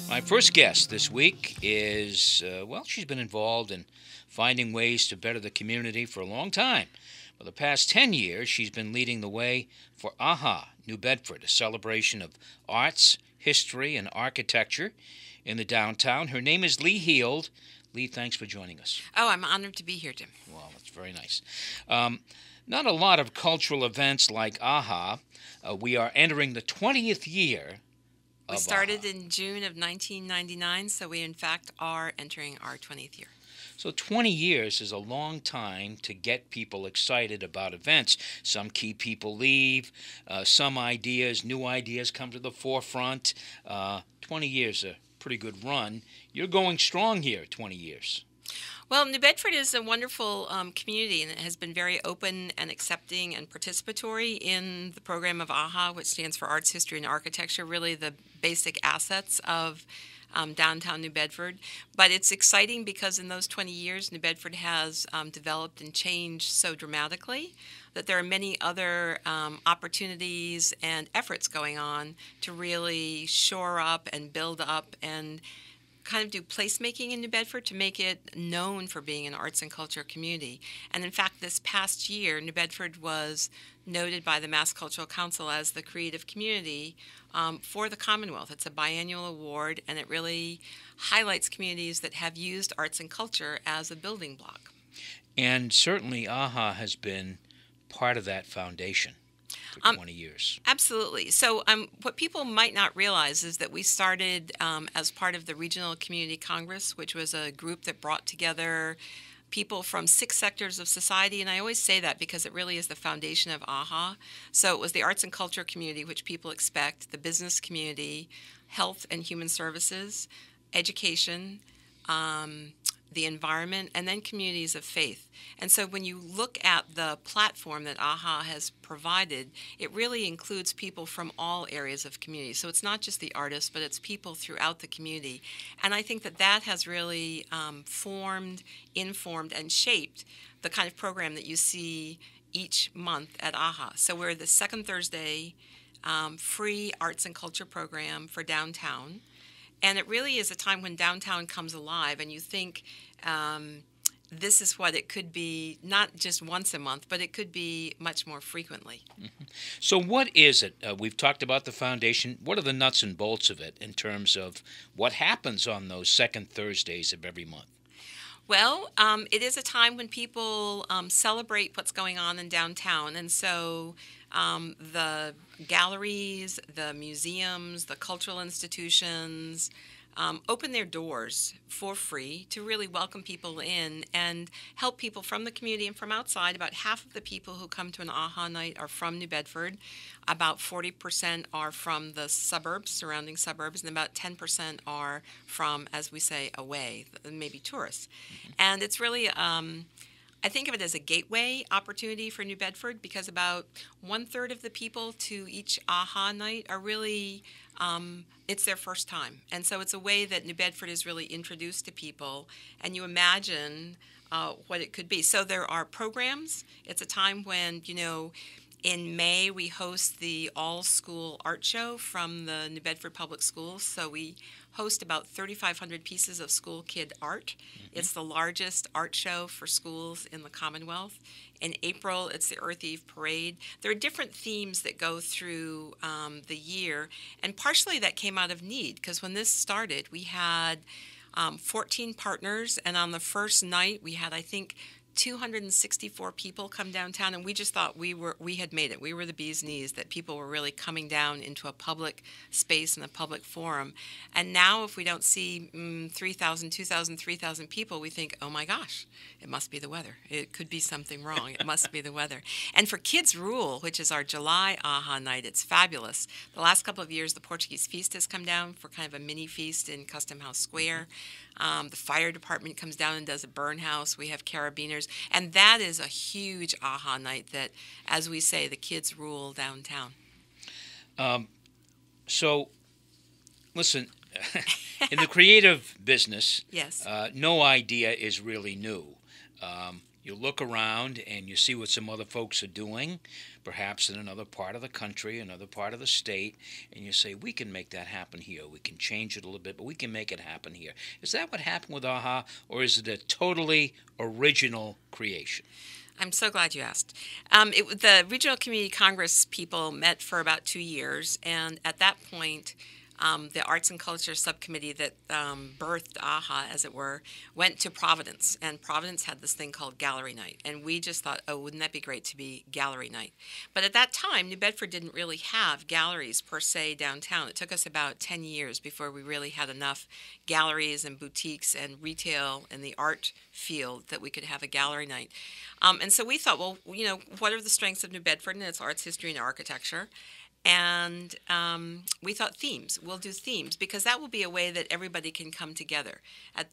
My first guest this week is, she's been involved in finding ways to better the community for a long time. For the past 10 years, she's been leading the way for AHA New Bedford, a celebration of arts, history, and architecture in the downtown. Her name is Lee Heald. Lee, thanks for joining us. Oh, I'm honored to be here, Jim. Well, that's very nice. Not a lot of cultural events like AHA. We are entering the 20th year. We started in June of 1999, so we in fact are entering our 20th year. So 20 years is a long time to get people excited about events. Some key people leave, some new ideas come to the forefront. 20 years is a pretty good run. You're going strong here, 20 years. Well, New Bedford is a wonderful community, and it has been very open and accepting and participatory in the program of AHA, which stands for Arts, History, and Architecture, really the basic assets of downtown New Bedford. But it's exciting because in those 20 years, New Bedford has developed and changed so dramatically that there are many other opportunities and efforts going on to really shore up and build up and kind of do placemaking in New Bedford to make it known for being an arts and culture community. And in fact, this past year, New Bedford was noted by the Mass Cultural Council as the creative community for the Commonwealth. It's a biannual award, and it really highlights communities that have used arts and culture as a building block. And certainly AHA has been part of that foundation for 20 years. Absolutely. So what people might not realize is that we started as part of the Regional Community Congress, which was a group that brought together people from 6 sectors of society, and I always say that because it really is the foundation of AHA. So it was the arts and culture community, which people expect, the business community, health and human services, education, the environment, and then communities of faith. And so when you look at the platform that AHA has provided, it really includes people from all areas of community. So it's not just the artists, but it's people throughout the community. And I think that that has really informed, and shaped the kind of program that you see each month at AHA. So we're the second Thursday free arts and culture program for downtown. And it really is a time when downtown comes alive, and you think this is what it could be, not just once a month, but it could be much more frequently. Mm-hmm. So what is it? We've talked about the foundation. What are the nuts and bolts of it in terms of what happens on those second Thursdays of every month? Well, it is a time when people celebrate what's going on in downtown, and so the galleries, the museums, the cultural institutions open their doors for free to really welcome people in and help people from the community and from outside. About half of the people who come to an AHA night are from New Bedford. About 40% are from the suburbs, surrounding suburbs, and about 10% are from, as we say, away, maybe tourists. Mm-hmm. And it's really I think of it as a gateway opportunity for New Bedford because about 1/3 of the people to each AHA night are really, it's their first time. And so it's a way that New Bedford is really introduced to people, and you imagine what it could be. So there are programs. It's a time when, in May, we host the all-school art show from the New Bedford Public Schools. So we host about 3,500 pieces of school kid art. Mm-hmm. It's the largest art show for schools in the Commonwealth. In April, it's the Earth Eve Parade. There are different themes that go through the year, and partially that came out of need, because when this started, we had 14 partners, and on the first night, we had, I think, 264 people come downtown, and we just thought we had made it. We were the bee's knees, that people were really coming down into a public space and a public forum. And now if we don't see 3,000, 2,000, 3,000 people, we think, oh my gosh, it must be the weather. It could be something wrong. It must be the weather. And for Kids Rule, which is our July AHA night, it's fabulous. The last couple of years, the Portuguese Feast has come down for kind of a mini feast in Custom House Square. The fire department comes down and does a burn house. We have carabiners. And that is a huge AHA night that, as we say, the kids rule downtown. So, listen, in the creative business, yes, no idea is really new. You look around and you see what some other folks are doing. perhaps in another part of the country, another part of the state, and you say, we can make that happen here. We can change it a little bit, but we can make it happen here. Is that what happened with AHA, or is it a totally original creation? I'm so glad you asked. The Regional Community Congress people met for about 2 years, and at that point, the Arts and Culture Subcommittee that birthed AHA, as it were, went to Providence, and Providence had this thing called Gallery Night, and we just thought, oh, wouldn't that be great to be Gallery Night? But at that time, New Bedford didn't really have galleries per se downtown. It took us about 10 years before we really had enough galleries and boutiques and retail in the art field that we could have a Gallery Night. And so we thought, well, what are the strengths of New Bedford and its arts, history, and architecture? And we thought themes. We'll do themes because that will be a way that everybody can come together.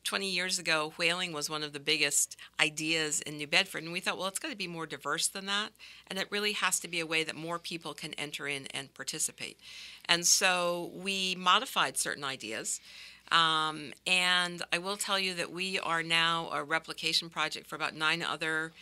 20 years ago, whaling was one of the biggest ideas in New Bedford, and we thought, well, it's got to be more diverse than that, and it really has to be a way that more people can enter in and participate. And so we modified certain ideas. And I will tell you that we are now a replication project for about 9 other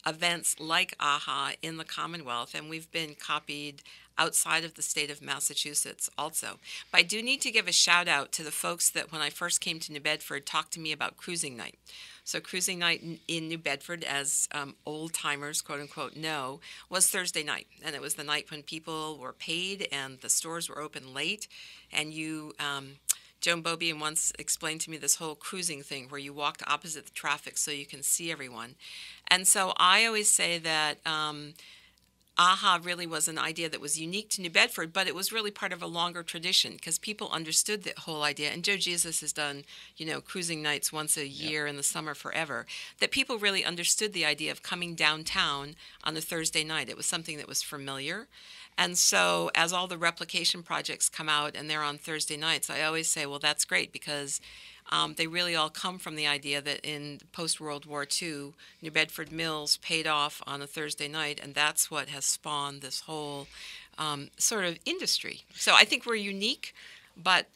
events like AHA in the Commonwealth, and we've been copied outside of the state of Massachusetts also. But I do need to give a shout out to the folks that when I first came to New Bedford talked to me about cruising night. So cruising night in New Bedford, as old timers, quote unquote, know, was Thursday night. And it was the night when people were paid and the stores were open late. And Joan Bobian once explained to me this whole cruising thing where you walked opposite the traffic so you can see everyone. And so I always say that AHA really was an idea that was unique to New Bedford, but it was really part of a longer tradition because people understood the whole idea. And Joe Jesus has done, cruising nights once a year in the summer forever, that people really understood the idea of coming downtown on a Thursday night. It was something that was familiar. And so as all the replication projects come out and they're on Thursday nights, I always say, well, that's great because they really all come from the idea that in post-World War II, New Bedford Mills paid off on a Thursday night, and that's what has spawned this whole sort of industry. So I think we're unique, but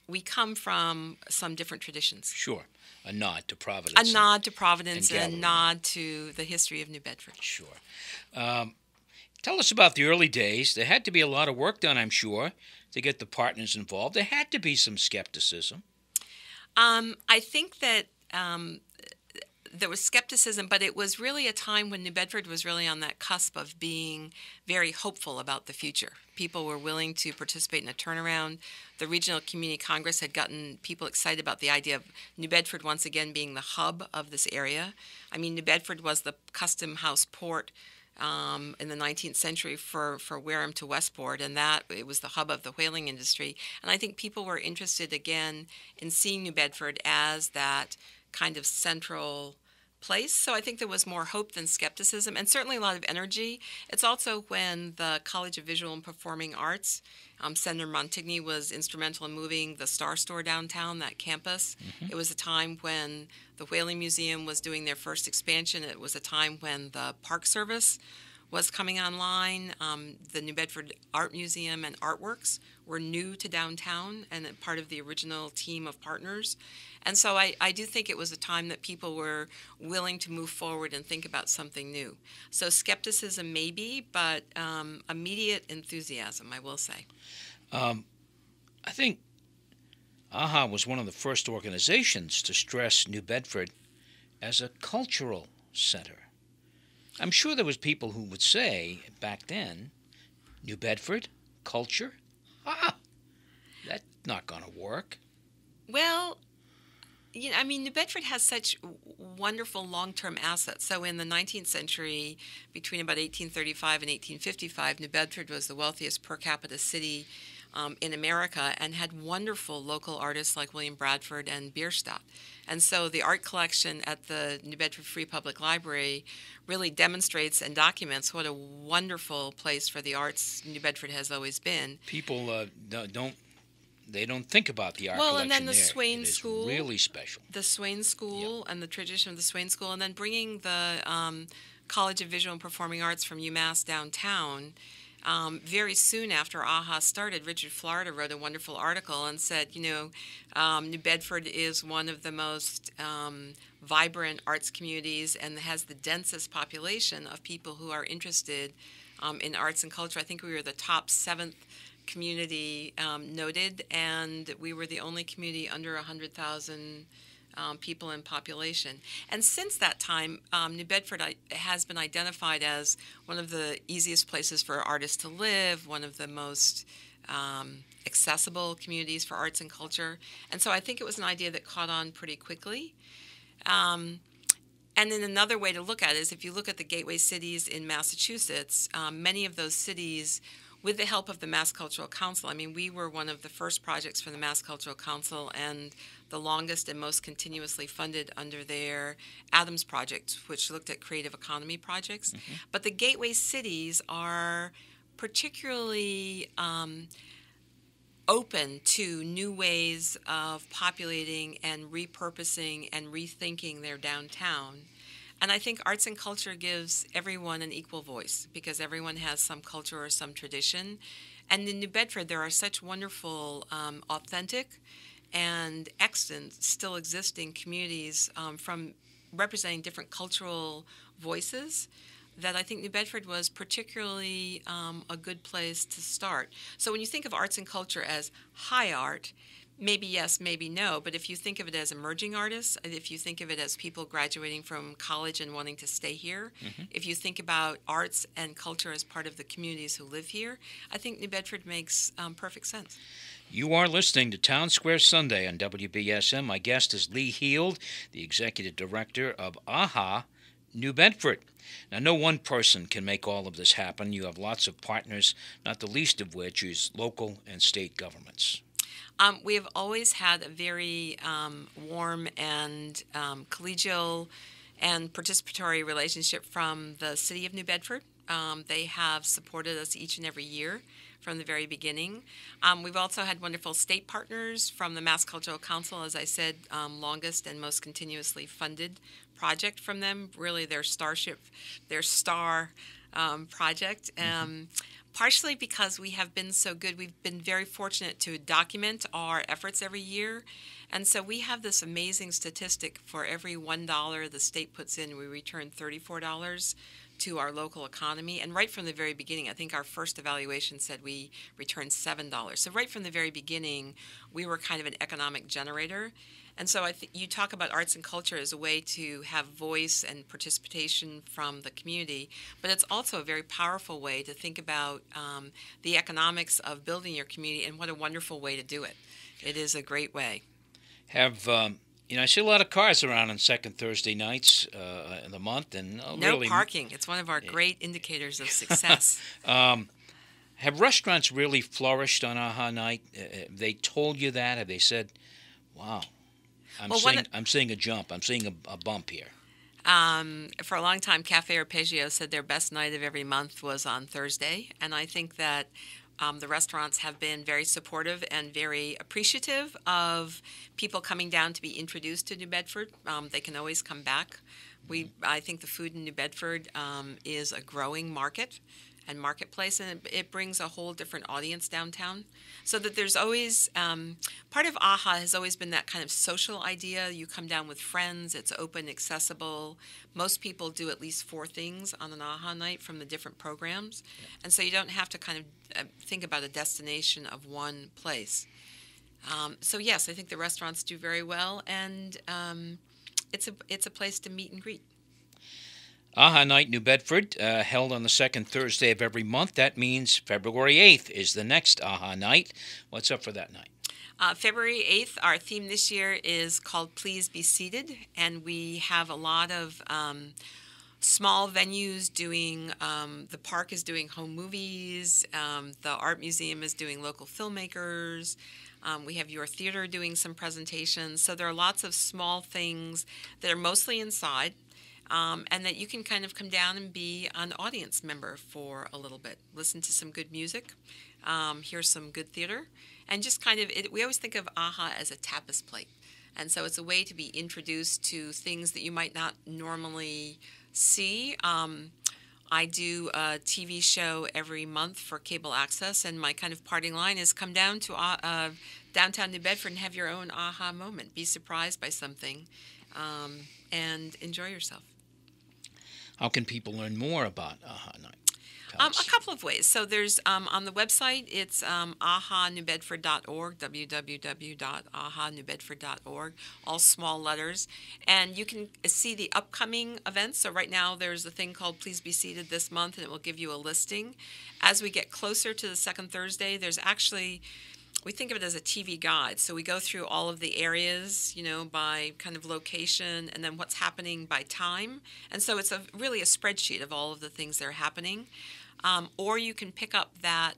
we come from some different traditions. Sure. A nod to Providence. A nod to Providence and a nod to the history of New Bedford. Sure. Tell us about the early days. There had to be a lot of work done, I'm sure, to get the partners involved. There had to be some skepticism. I think that there was skepticism, but it was really a time when New Bedford was really on that cusp of being very hopeful about the future. People were willing to participate in a turnaround. The Regional Community Congress had gotten people excited about the idea of New Bedford once again being the hub of this area. I mean, New Bedford was the custom house port in the 19th century for Wareham to Westport, and that it was the hub of the whaling industry. And I think people were interested again in seeing New Bedford as that kind of central place. So I think there was more hope than skepticism, and certainly a lot of energy. It's also when the College of Visual and Performing Arts, Senator Montigny was instrumental in moving the Star Store downtown, that campus. Mm-hmm. It was a time when the Whaling Museum was doing their first expansion. It was a time when the Park Service was coming online. The New Bedford Art Museum and Artworks were new to downtown and part of the original team of partners. And so I do think it was a time that people were willing to move forward and think about something new. So skepticism maybe, but immediate enthusiasm, I will say. I think AHA was one of the first organizations to stress New Bedford as a cultural center. I'm sure there was people who would say back then, New Bedford, culture? That's not going to work. Well, New Bedford has such wonderful long-term assets. So in the 19th century, between about 1835 and 1855, New Bedford was the wealthiest per capita city in America and had wonderful local artists like William Bradford and Bierstadt. And so the art collection at the New Bedford Free Public Library really demonstrates and documents what a wonderful place for the arts New Bedford has always been. People don't think about the art collection there. Well, and then the Swain School. It's really special. The Swain School and the tradition of the Swain School, and then bringing the College of Visual and Performing Arts from UMass downtown. very soon after AHA started, Richard Florida wrote a wonderful article and said, New Bedford is one of the most vibrant arts communities and has the densest population of people who are interested in arts and culture. I think we were the top 7th community noted, and we were the only community under 100,000 people in population. And since that time, New Bedford has been identified as one of the easiest places for artists to live, one of the most accessible communities for arts and culture. And so I think it was an idea that caught on pretty quickly. And then another way to look at it is if you look at the gateway cities in Massachusetts, many of those cities, with the help of the Mass Cultural Council, I mean, we were one of the first projects for the Mass Cultural Council and the longest and most continuously funded under their Adams Project, which looked at creative economy projects. Mm-hmm. But the gateway cities are particularly open to new ways of populating and repurposing and rethinking their downtown. And I think arts and culture gives everyone an equal voice because everyone has some culture or some tradition. And in New Bedford, there are such wonderful, authentic and extant, still existing communities from representing different cultural voices that I think New Bedford was particularly a good place to start. So when you think of arts and culture as high art, maybe yes, maybe no, but if you think of it as emerging artists, if you think of it as people graduating from college and wanting to stay here, mm-hmm. if you think about arts and culture as part of the communities who live here, I think New Bedford makes perfect sense. You are listening to Townsquare Sunday on WBSM. My guest is Lee Heald, the Executive Director of AHA New Bedford. Now, no one person can make all of this happen. You have lots of partners, not the least of which is local and state governments. We have always had a very warm and collegial and participatory relationship from the City of New Bedford. They have supported us each and every year from the very beginning. We've also had wonderful state partners from the Mass Cultural Council, as I said, longest and most continuously funded project from them, really their star project. Partially because we have been so good, we've been very fortunate to document our efforts every year. And so we have this amazing statistic: for every $1 the state puts in, we return $34 to our local economy. And right from the very beginning, I think our first evaluation said we returned $7. So right from the very beginning, we were kind of an economic generator. And so I think you talk about arts and culture as a way to have voice and participation from the community, but it's also a very powerful way to think about the economics of building your community, and what a wonderful way to do it. It is a great way. I see a lot of cars around on second Thursday nights in the month, and no parking. It's one of our great indicators of success. Have restaurants really flourished on AHA night? Have they told you that? Have they said, "Wow"? I'm seeing a jump. I'm seeing a bump here. For a long time, Cafe Arpeggio said their best night of every month was on Thursday, and I think that the restaurants have been very supportive and very appreciative of people coming down to be introduced to New Bedford. They can always come back. I think the food in New Bedford is a growing market and marketplace, and it brings a whole different audience downtown. So that there's always, part of AHA has always been that kind of social idea. You come down with friends, it's open, accessible. Most people do at least 4 things on an AHA night from the different programs. Yeah. And so you don't have to kind of think about a destination of one place. So yes, I think the restaurants do very well, and it's a place to meet and greet. AHA Night New Bedford, held on the second Thursday of every month. That means February 8th is the next AHA Night. What's up for that night? February 8th, our theme this year is called Please Be Seated, and we have a lot of small venues doing, the park is doing home movies, the art museum is doing local filmmakers, we have your theater doing some presentations. So there are lots of small things that are mostly inside. And that you can kind of come down and be an audience member for a little bit, listen to some good music, hear some good theater, and just kind of, we always think of AHA as a tapas plate. And so it's a way to be introduced to things that you might not normally see. I do a TV show every month for cable access, and my kind of parting line is come down to downtown New Bedford and have your own aha moment. Be surprised by something and enjoy yourself. How can people learn more about AHA Night? A couple of ways. So there's on the website, it's ahanewbedford.org, www.ahanewbedford.org, all small letters. And you can see the upcoming events. So right now there's a thing called Please Be Seated this month, and it will give you a listing. As we get closer to the second Thursday, there's actually, we think of it as a TV guide. So we go through all of the areas, by kind of location and then what's happening by time. And so it's really a spreadsheet of all of the things that are happening. Or you can pick up that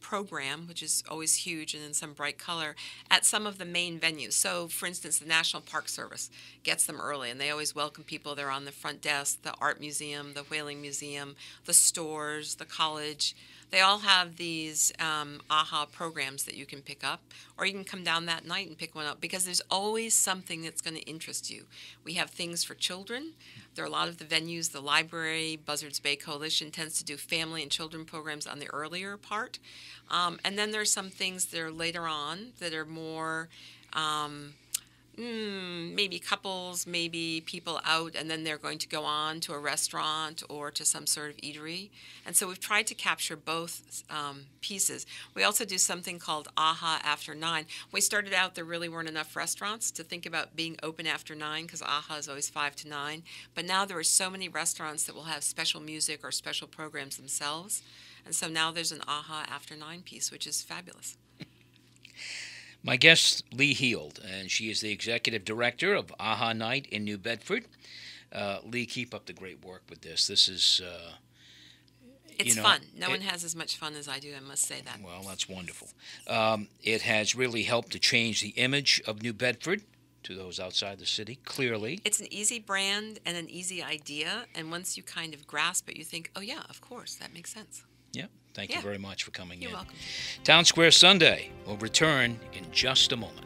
program, which is always huge and in some bright color, at some of the main venues. So, for instance, the National Park Service gets them early, and they always welcome people. They're on the front desk, the Art Museum, the Whaling Museum, the stores, the college. They all have these AHA programs that you can pick up, or you can come down that night and pick one up, because there's always something that's going to interest you. We have things for children. There are a lot of the venues, the library, Buzzards Bay Coalition tends to do family and children programs on the earlier part. And then there's some things that are later on that are more maybe couples, maybe people out, and then they're going to go on to a restaurant or to some sort of eatery. And so we've tried to capture both pieces. We also do something called AHA After 9. When we started out, there really weren't enough restaurants to think about being open after 9, because AHA is always 5 to 9. But now there are so many restaurants that will have special music or special programs themselves. And so now there's an AHA After 9 piece, which is fabulous. My guest, Lee Heald, and she is the executive director of AHA Night in New Bedford. Lee, keep up the great work with this. This is, it's fun. No one has as much fun as I do, I must say that. Well, that's wonderful. It has really helped to change the image of New Bedford to those outside the city, clearly. It's an easy brand and an easy idea, and once you kind of grasp it, you think, oh yeah, of course, that makes sense. Yeah. Thank you very much for coming in. You're welcome. Townsquare Sunday will return in just a moment.